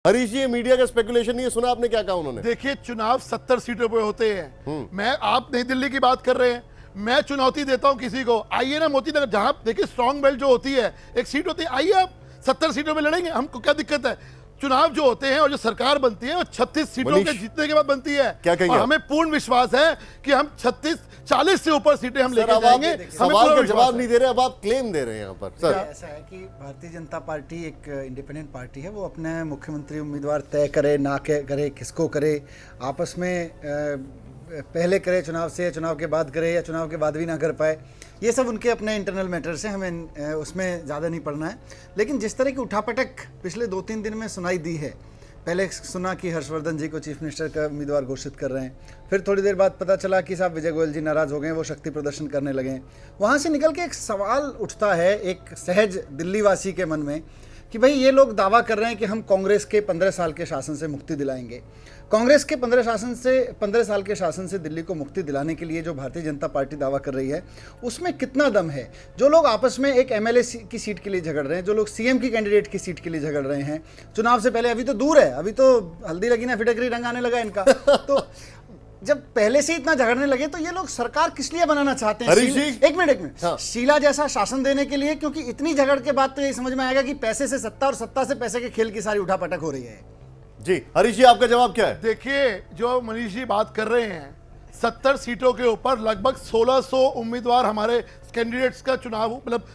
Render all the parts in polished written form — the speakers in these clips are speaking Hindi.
हरीश जी, ये मीडिया का स्पेकुलेशन नहीं है, सुना आपने क्या कहा उन्होंने? देखिए, चुनाव 70 सीटों पे होते हैं। मैं आप नई दिल्ली की बात कर रहे हैं, मैं चुनौती देता हूं किसी को, आइए ना मोती नगर, जहां देखिए स्ट्रॉन्ग बेल्ट जो होती है, एक सीट होती है, आइए आप 70 सीटों में लड़ेंगे, हमको क्या दिक्कत है? चुनाव जो होते हैं और जो सरकार बनती है वो 36 सीटों के जीतने के बाद बनती है। क्या कहेंगे? और हमें पूर्ण विश्वास है कि हम 40 से ऊपर सीटें हम लेकर जाएंगे। सवाल का जवाब नहीं दे रहे, अब आप क्लेम दे रहे हैं यहाँ पर। सर, ऐसा है कि भारतीय जनता पार्टी एक इंडिपेंडेंट पार्टी है, वो अपने मुख्यमंत्री उम्मीदवार तय करे ना करे, किसको करे, आपस में पहले करे चुनाव से, चुनाव के बाद करे या चुनाव के बाद भी ना कर पाए, ये सब उनके अपने इंटरनल मैटर्स हैं, हमें उसमें ज़्यादा नहीं पढ़ना है। लेकिन जिस तरह की उठापटक पिछले 2-3 दिन में सुनाई दी है, पहले सुना कि हर्षवर्धन जी को चीफ मिनिस्टर का उम्मीदवार घोषित कर रहे हैं, फिर थोड़ी देर बाद पता चला कि साहब विजय गोयल जी नाराज़ हो गए, वो शक्ति प्रदर्शन करने लगे हैं। वहाँ से निकल के एक सवाल उठता है एक सहज दिल्ली वासी के मन में कि भाई ये लोग दावा कर रहे हैं कि हम कांग्रेस के 15 साल के शासन से मुक्ति दिलाएंगे। कांग्रेस के 15 साल के शासन से दिल्ली को मुक्ति दिलाने के लिए जो भारतीय जनता पार्टी दावा कर रही है, उसमें कितना दम है? जो लोग आपस में एक एमएलए की सीट के लिए झगड़ रहे हैं, जो लोग सीएम की कैंडिडेट की सीट के लिए झगड़ रहे हैं चुनाव से पहले, अभी तो दूर है, अभी तो हल्दी लगी ना फिटकरी रंग आने लगा इनका तो जब पहले से इतना झगड़ने लगे तो ये लोग सरकार किस लिए बनाना चाहते हैं? एक मिनट हाँ। शीला जैसा शासन देने के लिए, क्योंकि इतनी झगड़ के बाद तो ये समझ में आएगा कि पैसे से सत्ता और सत्ता से पैसे के खेल की सारी उठापटक हो रही है। जी हरीश जी, आपका जवाब क्या है? देखिए, जो मनीष जी बात कर रहे हैं, 70 सीटों के ऊपर लगभग 1600 उम्मीदवार हमारे कैंडिडेट्स का चुनाव मतलब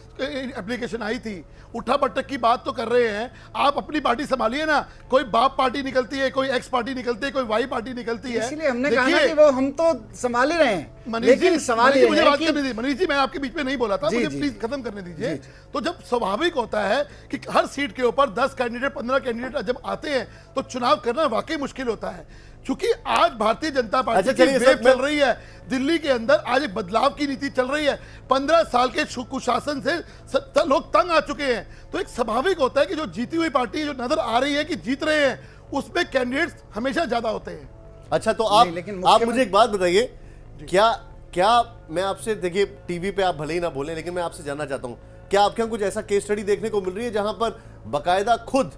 एप्लीकेशन आई थी। उठा पटक की बात तो कर रहे हैं, आप अपनी पार्टी संभालिए ना। कोई बाप पार्टी निकलती है, कोई एक्स पार्टी निकलती है, कोई वाई पार्टी निकलती है, इसलिए हमने कहा कि वो हम तो संभाल ही रहे हैं। लेकिन सवाल ये मुझे बात करनी थी मनीष जी, मैं आपके बीच में नहीं बोला था, मुझे प्लीज खत्म करने दीजिए। तो जब स्वाभाविक होता है कि हर सीट के ऊपर 10 कैंडिडेट 15 कैंडिडेट जब आते हैं तो चुनाव करना वाकई मुश्किल होता है। क्योंकि आज भारतीय जनता पार्टी की वेव चल रही है दिल्ली के अंदर, आज एक बदलाव की नीति चल रही है। 15 साल के कुशासन से लोग तंग आ चुके हैं, तो एक स्वाभाविक होता है कि जो जीती हुई पार्टी जो नजर आ रही है कि जीत रहे हैं, उसमें कैंडिडेट्स हमेशा ज्यादा होते हैं। अच्छा, तो आप मुझे एक बात बताइए, क्या मैं आपसे, देखिए टीवी पे आप भले ही ना बोले, लेकिन मैं आपसे जानना चाहता हूं, क्या आपके यहाँ कुछ ऐसा केस स्टडी देखने को मिल रही है जहां पर बाकायदा खुद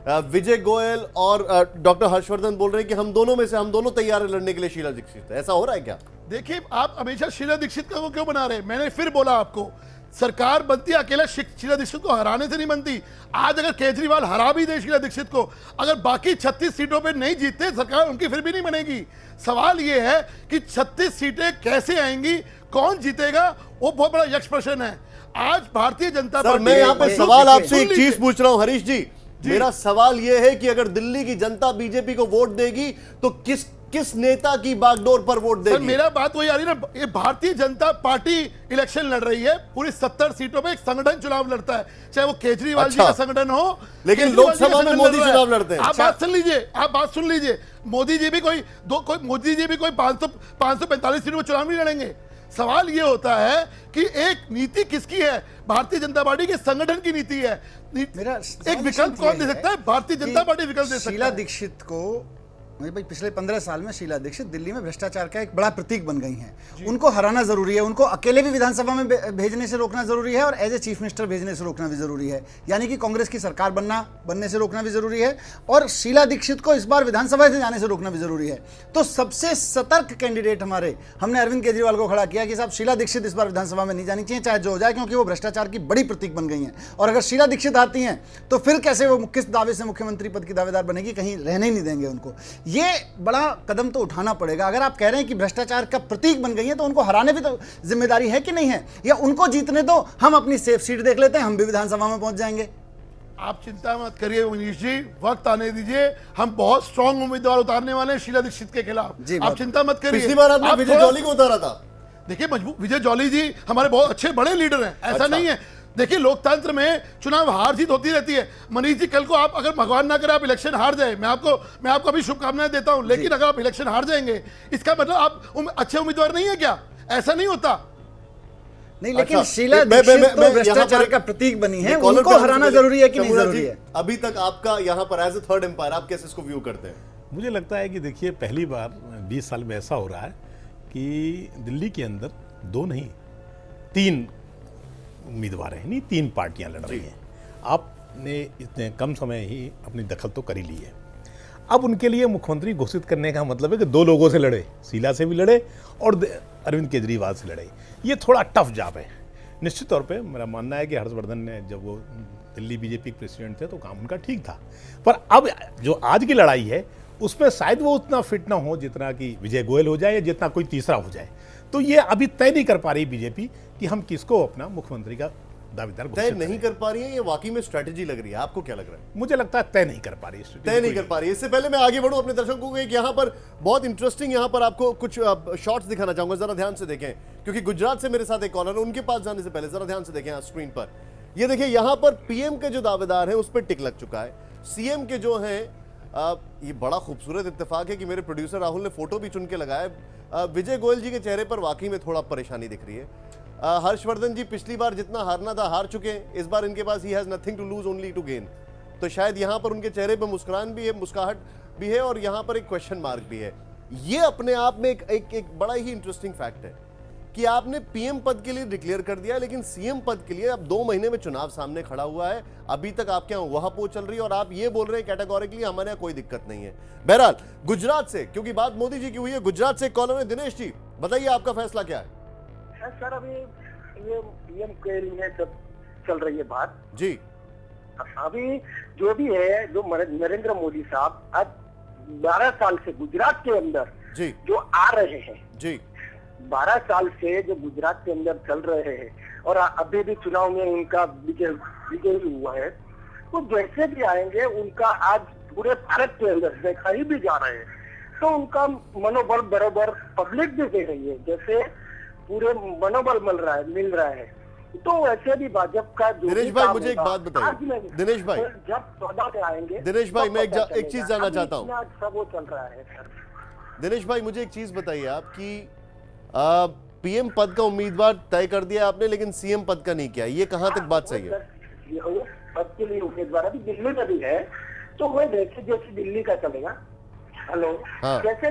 विजय गोयल और डॉक्टर हर्षवर्धन बोल रहे हैं कि हम दोनों तैयार हैं लड़ने के लिए शीला दीक्षित? ऐसा हो रहा है क्या? देखिए, आप हमेशा शीला दीक्षित को क्यों बना रहे हैं? मैंने फिर बोला आपको, सरकार बनती है अकेला शीला दीक्षित को हराने से नहीं बनती। आज अगर केजरीवाल हरा भी दे शीला दीक्षित को, अगर बाकी 36 सीटों पे नहीं जीतते, सरकार उनकी फिर भी नहीं बनेगी। सवाल ये है कि 36 सीटें कैसे आएंगी, कौन जीतेगा, वो बहुत बड़ा यक्ष प्रश्न है। आज भारतीय जनता पार्टी, मैं यहाँ पर सवाल आपसे एक चीज पूछ रहा हूँ हरीश जी, मेरा सवाल यह है कि अगर दिल्ली की जनता बीजेपी को वोट देगी तो किस नेता की बागडोर पर वोट देगी? सर, मेरा बात वही आ रही है ना, ये भारतीय जनता पार्टी इलेक्शन लड़ रही है, पूरी 70 सीटों पे एक संगठन चुनाव लड़ता है, चाहे वो केजरीवाल जी का संगठन हो, लेकिन लोकसभा में मोदी चुनाव लड़ते हैं। आप बात सुन लीजिए, मोदी जी भी कोई 545 सीटों में चुनाव नहीं लड़ेंगे। सवाल ये होता है कि एक नीति किसकी है? भारतीय जनता पार्टी के संगठन की नीति है। मेरा एक विकल्प कौन दे सकता है? भारतीय जनता पार्टी विकल्प दे सकता है। शीला दीक्षित को भाई पिछले 15 साल में शीला दीक्षित दिल्ली में भ्रष्टाचार का एक बड़ा प्रतीक बन गई हैं। उनको हराना जरूरी है, उनको अकेले भी विधानसभा में भेजने से रोकना जरूरी है और एज ए चीफ मिनिस्टर भेजने से रोकना भी जरूरी है, यानी कि कांग्रेस की सरकार बनने से रोकना भी जरूरी है और शीला दीक्षित को इस बार विधानसभा से जाने से रोकना भी जरूरी है। तो सबसे सतर्क कैंडिडेट हमने अरविंद केजरीवाल को खड़ा किया कि साहब शीला दीक्षित इस बार विधानसभा में नहीं जानी चाहिए, चाहे जो हो जाए, क्योंकि वो भ्रष्टाचार की बड़ी प्रतीक बन गई हैं। और अगर शीला दीक्षित आती हैं तो फिर कैसे वो किस दावे से मुख्यमंत्री पद की दावेदार बनेगी, कहीं रहने ही नहीं देंगे उनको। ये बड़ा कदम तो उठाना पड़ेगा। अगर आप कह रहे हैं कि भ्रष्टाचार का प्रतीक बन गई है तो उनको हराने भी तो जिम्मेदारी है कि नहीं है, या उनको जीतने दो, हम अपनी सेफ सीट देख लेते हैं, हम भी विधानसभा में पहुंच जाएंगे। आप चिंता मत करिए मनीष जी, वक्त आने दीजिए, हम बहुत स्ट्रांग उम्मीदवार उतारने वाले हैं शीला दीक्षित के खिलाफ, आप चिंता मत करिए। पिछली बार आपने विजय जॉली को उतारा था। देखिए, विजय जॉली जी हमारे बहुत अच्छे बड़े लीडर हैं, ऐसा नहीं है। देखिए, लोकतंत्र में चुनाव हार जीत होती रहती है। मनीष जी, कल को आप अगर भगवान ना करे आप इलेक्शन हार जाए, मैं आपको अभी शुभकामनाएं देता हूं, लेकिन अगर आप इलेक्शन हार जाएंगे इसका मतलब आप अच्छे उम्मीदवार नहीं है क्या? ऐसा नहीं होता। नहीं, लेकिन शीला दीक्षित तो भ्रष्टाचार का प्रतीक बनी है, उनको हराना जरूरी है कि नहीं जरूरी है? अभी तक आपका यहाँ पर एज ए थर्ड एम्पायर आप कैसे इसको व्यू करते हैं? मुझे लगता है कि देखिए, पहली बार 20 साल में ऐसा हो रहा है कि दिल्ली के अंदर 2 नहीं 3 उम्मीदवार हैं, नहीं 3 पार्टियां लड़ रही हैं। आपने इतने कम समय ही अपनी दखल तो कर ही ली है। अब उनके लिए मुख्यमंत्री घोषित करने का मतलब है कि दो लोगों से लड़े, शीला से भी लड़े और अरविंद केजरीवाल से लड़े। ये थोड़ा टफ जॉब है। निश्चित तौर पे मेरा मानना है कि हर्षवर्धन ने जब वो दिल्ली बीजेपी के प्रेसिडेंट थे तो काम उनका ठीक था, पर अब जो आज की लड़ाई है उसमें शायद वो उतना फिट ना हो जितना कि विजय गोयल हो जाए या जितना कोई तीसरा हो जाए। तो ये अभी तय नहीं कर पा रही बीजेपी कि हम किसको अपना मुख्यमंत्री का दावेदार तय नहीं कर पा रही है, ये वाकई में स्ट्रेटेजी लग रही है। आपको क्या लग रहा है? मुझे लगता है तय नहीं कर पा रही है, तय नहीं कर पा रही है। इससे पहले मैं आगे बढ़ूं अपने दर्शकों को, एक यहाँ पर बहुत इंटरेस्टिंग यहाँ पर आपको कुछ शॉट्स दिखाना चाहूंगा, जरा ध्यान से देखें, क्योंकि गुजरात से मेरे साथ एक कॉलर है, उनके पास जाने से पहले जरा ध्यान से देखें स्क्रीन पर। ये देखिए यहाँ पर पीएम के जो दावेदार हैं उस पर टिक लग चुका है। सीएम के जो हैं, ये बड़ा खूबसूरत इत्तेफाक है कि मेरे प्रोड्यूसर राहुल ने फोटो भी चुन के लगाया। विजय गोयल जी के चेहरे पर वाकई में थोड़ा परेशानी दिख रही है। हर्षवर्धन जी पिछली बार जितना हारना था हार चुके हैं, इस बार इनके पास he has nothing to lose only to gain. तो शायद यहाँ पर उनके चेहरे पर मुस्कुराहट भी है, मुस्कुराहट भी है, और यहाँ पर एक क्वेश्चन मार्क भी है। ये अपने आप में एक बड़ा ही इंटरेस्टिंग फैक्ट है कि आपने पीएम पद के लिए डिक्लेयर कर दिया, लेकिन सीएम पद के लिए अब 2 महीने में चुनाव सामने खड़ा हुआ है। अभी तक आपके यहाँ वह पो चल रही है और आप ये बोल रहे हैं कैटेगोरिकली हमारे यहाँ कोई दिक्कत नहीं है। बहरहाल गुजरात से, क्योंकि बात मोदी जी की हुई है, गुजरात से कॉलर है दिनेश जी, बताइए आपका फैसला क्या है? सर अभी ये पीएम के लिए जब चल रही है बात जी, अभी जो भी है, जो नरेंद्र मोदी साहब आज 12 साल से गुजरात के अंदर जी जो आ रहे हैं, जी 12 साल से जो गुजरात के अंदर चल रहे हैं और अभी भी चुनाव में उनका विजय हुआ है, तो जैसे भी आएंगे उनका आज पूरे भारत के अंदर देखा ही भी जा रहे हैं, तो उनका मनोबल बराबर पब्लिक भी दे रही है, जैसे पूरे मनोबल मिल रहा है। तो वैसे भी भाजपा का जो दिनेश भाई मुझे एक बात बताइए, दिनेश भाई जब सौदा पे आएंगे, दिनेश भाई मैं एक चीज जानना चाहता हूँ। सब वो चल रहा है सर। दिनेश भाई मुझे एक चीज बताइए, आप कि पीएम पद का उम्मीदवार तय कर दिया आपने, लेकिन सीएम पद का नहीं किया, ये कहां तक बात सही है? पद के लिए उम्मीदवार अभी दिल्ली में भी है, तो वो जैसे दिल्ली का चलेगा। हेलो, हाँ। कैसे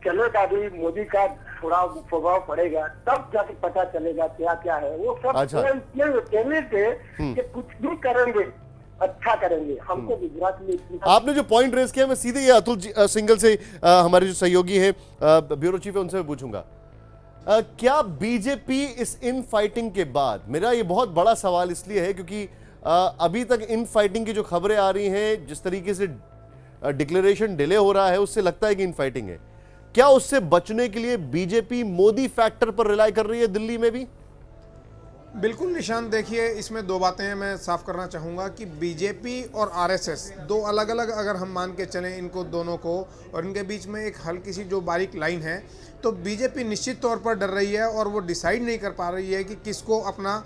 चलेगा? अभी मोदी का थोड़ा प्रभाव पड़ेगा, तब जाके पता चलेगा क्या क्या है वो सब। अच्छा। वो इतने कहने से कि कुछ भी करेंगे अच्छा करेंगे, हमको गुजरात में। आपने जो पॉइंट रेज किया, मैं सीधे ये अतुल सिंगल से हमारे जो सहयोगी हैं ब्यूरो चीफ है, उनसे मैं पूछूंगा, क्या बीजेपी इस इन फाइटिंग के बाद, मेरा ये बहुत बड़ा सवाल इसलिए है क्योंकि अभी तक इन फाइटिंग की जो खबरें आ रही हैं, जिस तरीके से डिक्लेरेशन डिले हो रहा है, उससे लगता है कि इन फाइटिंग है, क्या उससे बचने के लिए बीजेपी मोदी फैक्टर पर रिलाई कर रही है दिल्ली में भी? बिल्कुल निशान, देखिए इसमें 2 बातें मैं साफ करना चाहूँगा कि बीजेपी और आरएसएस 2 अलग अलग अगर हम मान के चलें इनको दोनों को, और इनके बीच में एक हल्की सी जो बारीक लाइन है, तो बीजेपी निश्चित तौर पर डर रही है और वो डिसाइड नहीं कर पा रही है कि किसको अपना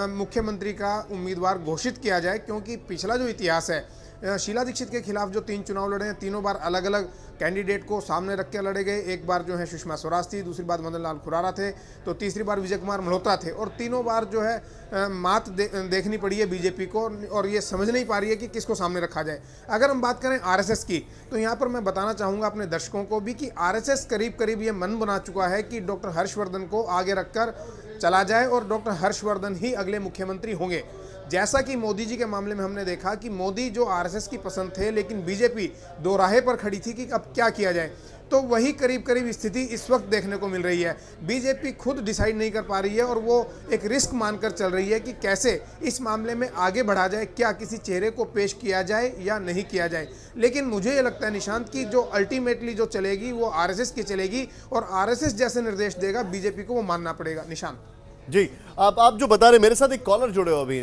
मुख्यमंत्री का उम्मीदवार घोषित किया जाए, क्योंकि पिछला जो इतिहास है, शीला दीक्षित के खिलाफ जो 3 चुनाव लड़े हैं, तीनों बार अलग अलग कैंडिडेट को सामने रख के लड़े गए। एक बार जो है सुषमा स्वराज थी, दूसरी बार मदन लाल खुराना थे, तो तीसरी बार विजय कुमार मल्होत्रा थे, और तीनों बार जो है मात देखनी पड़ी है बीजेपी को, और ये समझ नहीं पा रही है कि किसको सामने रखा जाए। अगर हम बात करें आरएसएस की, तो यहाँ पर मैं बताना चाहूँगा अपने दर्शकों को भी कि आरएसएस करीब करीब ये मन बना चुका है कि डॉक्टर हर्षवर्धन को आगे रखकर चला जाए और डॉक्टर हर्षवर्धन ही अगले मुख्यमंत्री होंगे। जैसा कि मोदी जी के मामले में हमने देखा कि मोदी जो आरएसएस की पसंद थे, लेकिन बीजेपी दो राहे पर खड़ी थी कि अब क्या किया जाए, तो वही करीब करीब स्थिति इस वक्त देखने को मिल रही है। बीजेपी खुद डिसाइड नहीं कर पा रही है और वो एक रिस्क मानकर चल रही है कि कैसे इस मामले में आगे बढ़ा जाए, क्या किसी चेहरे को पेश किया जाए या नहीं किया जाए। लेकिन मुझे ये लगता है निशांत की जो अल्टीमेटली जो चलेगी वो आरएसएस की चलेगी, और आरएसएस जैसे निर्देश देगा बीजेपी को वो मानना पड़ेगा। निशांत जी, आप जो बता रहे, मेरे साथ एक कॉलर जुड़े हो अभी,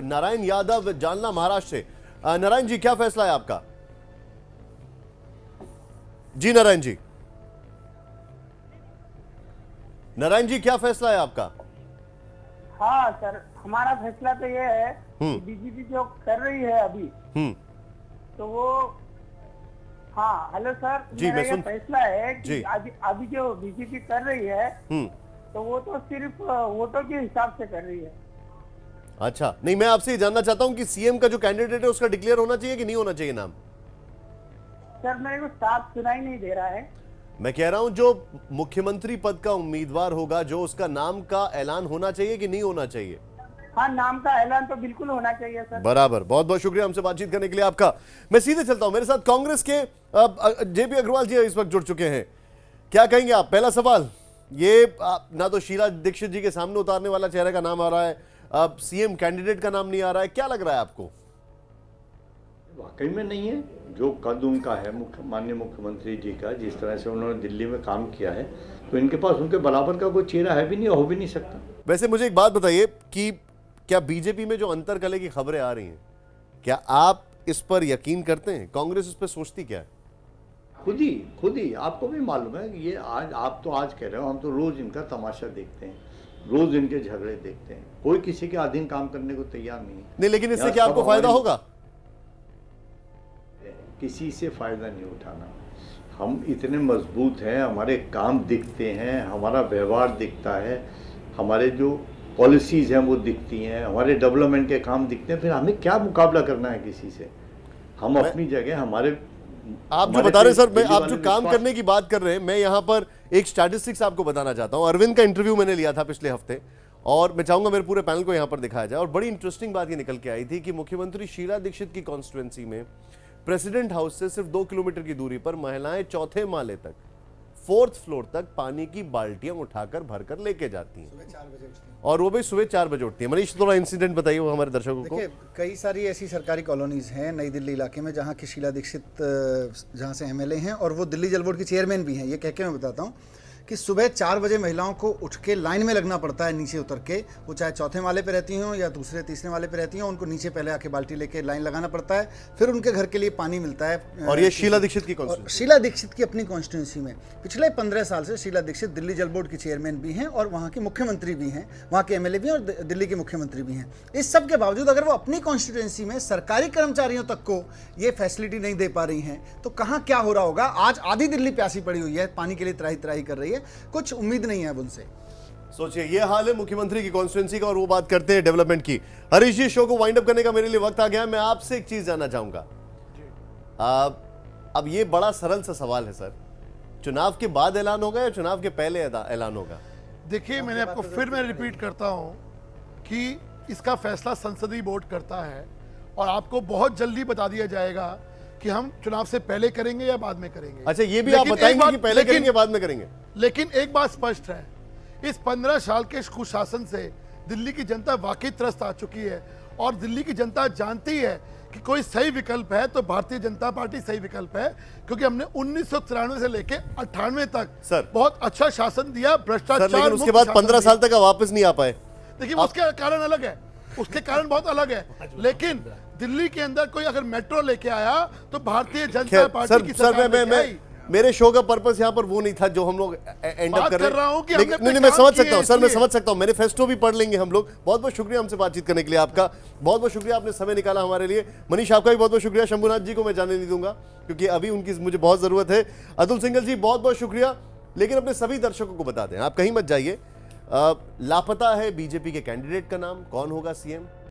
नारायण यादव, जालना, महाराष्ट्र से। नारायण जी, क्या फैसला है आपका? जी नारायण जी, नारायण जी क्या फैसला है आपका? हाँ सर, हमारा फैसला तो ये है कि बीजेपी जो कर रही है अभी, तो वो, हाँ हेलो सर, जी, मेरा मैं ये फैसला है कि जी। अभी जो बीजेपी कर रही है, तो वो तो सिर्फ वोटों के हिसाब से कर रही है। अच्छा, नहीं, मैं आपसे ये जानना चाहता हूं कि सीएम का जो कैंडिडेट है उसका डिक्लेयर होना चाहिए कि नहीं होना चाहिए नाम? सर मेरे को साफ सुनाई नहीं दे रहा है। मैं कह रहा हूं जो मुख्यमंत्री पद का उम्मीदवार होगा, जो उसका नाम का ऐलान होना चाहिए कि नहीं होना चाहिए? हाँ, नाम का ऐलान तो बिल्कुल होना चाहिए सर। बराबर, बहुत बहुत शुक्रिया हमसे बातचीत करने के लिए आपका। मैं सीधे चलता हूं, मेरे साथ कांग्रेस के जेपी अग्रवाल जी इस वक्त जुड़ चुके हैं। क्या कहेंगे आप? पहला सवाल ये, ना तो शीला दीक्षित जी के सामने उतारने वाला चेहरे का नाम आ रहा है, अब सीएम कैंडिडेट का नाम नहीं आ रहा है, क्या लग रहा है आपको? वाकई में नहीं है। जो कद उनका है माननीय मुख्यमंत्री जी का, जिस तरह से उन्होंने दिल्ली में काम किया है, तो इनके पास उनके बराबर का कोई चेहरा है भी नहीं, हो भी नहीं सकता। वैसे मुझे एक बात बताइए कि क्या बीजेपी में जो अंतरकलह की खबरें आ रही हैं, क्या आप इस पर यकीन करते हैं? कांग्रेस इस पर सोचती क्या है? खुद ही आपको भी मालूम है कि ये आज आप तो आज कह रहे हो, हम तो रोज इनका तमाशा देखते हैं, रोज इनके झगड़े देखते हैं। कोई किसी के अधीन काम करने को तैयार नहीं है। नहीं, लेकिन इससे क्या आपको फायदा होगा? किसी से फायदा नहीं उठाना। हम इतने मजबूत हैं, हमारे काम दिखते हैं, हमारा व्यवहार दिखता है, हमारे जो पॉलिसीज हैं वो दिखती हैं, हमारे डेवलपमेंट के काम दिखते हैं। फिर हमें क्या मुकाबला करना है किसी से? हम अपनी जगह हमारे आप जो बता रहे सर, मैं आप जो काम करने की बात कर रहे हैं, मैं यहाँ पर एक स्टैटिस्टिक्स आपको बताना चाहता हूँ। अरविंद का इंटरव्यू मैंने लिया था पिछले हफ्ते, और मैं चाहूंगा मेरे पूरे पैनल को यहाँ पर दिखाया जाए। और बड़ी इंटरेस्टिंग बात ये निकल के आई थी कि मुख्यमंत्री शीला दीक्षित की कॉन्स्टिट्यूएंसी में प्रेसिडेंट हाउस से सिर्फ 2 किलोमीटर की दूरी पर महिलाएं चौथे माले तक, 4th फ्लोर तक पानी की बाल्टियां उठाकर भरकर लेके जाती हैं, और वो भी सुबह 4 बजे उठती है। मनीष, थोड़ा इंसिडेंट बताइए वो हमारे दर्शकों को। देखिए, कई सारी ऐसी सरकारी कॉलोनीज हैं नई दिल्ली इलाके में जहाँ की शीला दीक्षित जहाँ से एमएलए हैं, और वो दिल्ली जल बोर्ड की चेयरमैन भी हैं। ये कह के मैं बताता हूँ कि सुबह 4 बजे महिलाओं को उठ के लाइन में लगना पड़ता है नीचे उतर के। वो चाहे चौथे माले पे रहती हों या दूसरे तीसरे माले पे रहती हों, उनको नीचे पहले आके बाल्टी लेके लाइन लगाना पड़ता है, फिर उनके घर के लिए पानी मिलता है। और ये शीला दीक्षित की कॉन्स्टिट्यूएंसी, शीला दीक्षित की अपनी कॉन्स्टिट्यूंसी में पिछले 15 साल से शीला दीक्षित दिल्ली जल बोर्ड की चेयरमैन भी हैं और वहाँ की मुख्यमंत्री भी हैं, वहाँ के एमएलए भी हैं और दिल्ली के मुख्यमंत्री भी हैं। इस सब के बावजूद अगर वो अपनी कॉन्स्टिट्यूंसी में सरकारी कर्मचारियों तक को ये फैसिलिटी नहीं दे पा रही हैं, तो कहाँ क्या हो रहा होगा? आज आधी दिल्ली प्यासी पड़ी हुई है, पानी के लिए त्राही त्राही कर रही है, कुछ उम्मीद नहीं है अब उनसे। सोचिए, ये हाल है मुख्यमंत्री की कॉन्स्टिट्यूएंसी का, और वो बात करते हैं डेवलपमेंट की। हरीश जी, शो को वाइंड अप करने का मेरे लिए वक्त आ गया है। मैं आपसे एक चीज जानना चाहूंगा। अब ये बड़ा सरल सा सवाल है सर, चुनाव के बाद ऐलान होगा या चुनाव के पहले ऐलान होगा? देखिए, मैंने आपको फिर मैं रिपीट करता हूं कि इसका फैसला संसदीय बोर्ड करता है, और आपको बहुत जल्दी बता दिया जाएगा कि हम चुनाव से पहले करेंगे या बाद में करेंगे। अच्छा, ये भी आप बताएंगे कि पहले करेंगे बाद में करेंगे? लेकिन एक बात स्पष्ट है, इस 15 साल के कुशासन से दिल्ली की जनता वाकई त्रस्त आ चुकी है, और दिल्ली की जनता जानती है कि कोई सही विकल्प है तो भारतीय जनता पार्टी सही विकल्प है, क्योंकि हमने 1993 से लेके 98 तक सर बहुत अच्छा शासन दिया, भ्रष्टाचार लेकिन उसके बाद 15 साल तक वापस नहीं आ पाए। देखिए, उसके कारण अलग है, उसके कारण बहुत अलग है। लेकिन दिल्ली के अंदर कोई अगर मेट्रो लेके आया तो भारतीय जनता पार्टी की सरकार लेके आई। मेरे शो का पर्पस यहाँ पर वो नहीं था जो हम लोग एंड अप कर रहे हैं। कि नहीं, मैं समझ सकता हूँ सर, मैं समझ सकता हूँ। मैनिफेस्टो भी पढ़ लेंगे हम लोग। बहुत बहुत शुक्रिया हमसे बातचीत करने के लिए आपका, बहुत बहुत शुक्रिया, आपने समय निकाला हमारे लिए। मनीष, आपका भी बहुत बहुत शुक्रिया। शंभुनाथ जी को मैं जाने नहीं दूंगा क्योंकि अभी उनकी मुझे बहुत जरूरत है। अतुल सिंघल जी, बहुत बहुत शुक्रिया। लेकिन अपने सभी दर्शकों को बता दें, आप कहीं मत जाइए, लापता है बीजेपी के कैंडिडेट का नाम, कौन होगा सीएम।